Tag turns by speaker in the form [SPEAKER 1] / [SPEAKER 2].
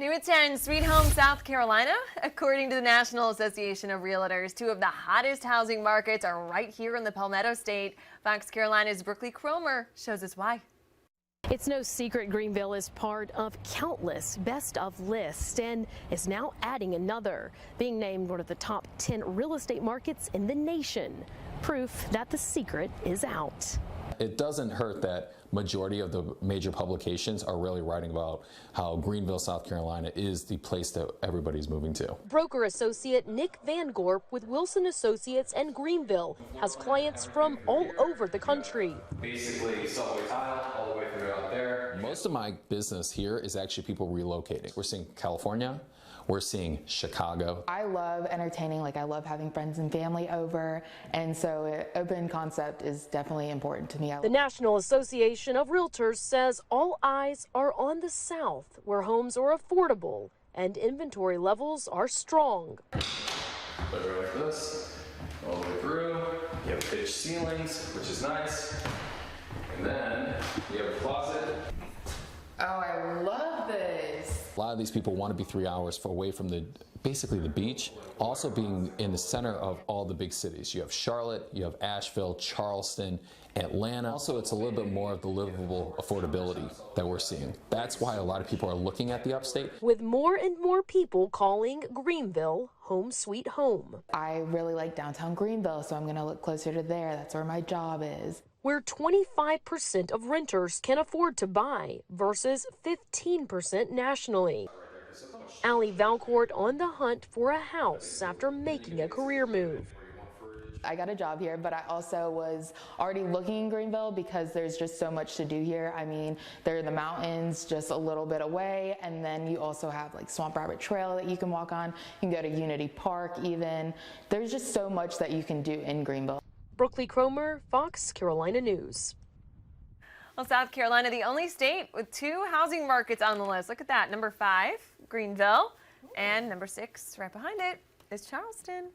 [SPEAKER 1] New at 10, Sweet Home, South Carolina. According to the National Association of Realtors, two of the hottest housing markets are right here in the Palmetto State. Fox Carolina's Brooklyn Cromer shows us why.
[SPEAKER 2] It's no secret Greenville is part of countless best of lists and is now adding another, being named one of the top 10 real estate markets in the nation. Proof that the secret is out.
[SPEAKER 3] It doesn't hurt that majority of the major publications are really writing about how Greenville, South Carolina is the place that everybody's moving to.
[SPEAKER 4] Broker associate Nick Van Gorp with Wilson Associates and Greenville has clients from all over the country.
[SPEAKER 3] Basically, subway tile all the way through out there. Most of my business here is actually people relocating. We're seeing California. We're seeing Chicago.
[SPEAKER 5] I love entertaining, I love having friends and family over, and so open concept is definitely important to me.
[SPEAKER 4] The National Association of Realtors says all eyes are on the South, where homes are affordable and inventory levels are strong.
[SPEAKER 3] Literally like this, all the way through. You have pitched ceilings, which is nice. And then you have a closet.
[SPEAKER 5] Oh, I love this.
[SPEAKER 3] A lot of these people want to be 3 hours away from basically the beach, also being in the center of all the big cities. You have Charlotte, you have Asheville, Charleston, Atlanta. Also, it's a little bit more of the livable affordability that we're seeing. That's why a lot of people are looking at the upstate.
[SPEAKER 4] With more and more people calling Greenville home sweet home.
[SPEAKER 5] I really like downtown Greenville, so I'm going to look closer to there. That's where my job is.
[SPEAKER 4] Where 25% of renters can afford to buy versus 15% nationally. Allie Valcourt on the hunt for a house after making a career move.
[SPEAKER 5] I got a job here, but I also was already looking in Greenville because there's just so much to do here. I mean, there are the mountains just a little bit away, and then you also have Swamp Rabbit Trail that you can walk on. You can go to Unity Park even. There's just so much that you can do in Greenville.
[SPEAKER 4] Brooklyn Cromer, Fox Carolina News.
[SPEAKER 1] Well, South Carolina, the only state with two housing markets on the list. Look at that. Number 5, Greenville, and number 6, right behind it, is Charleston.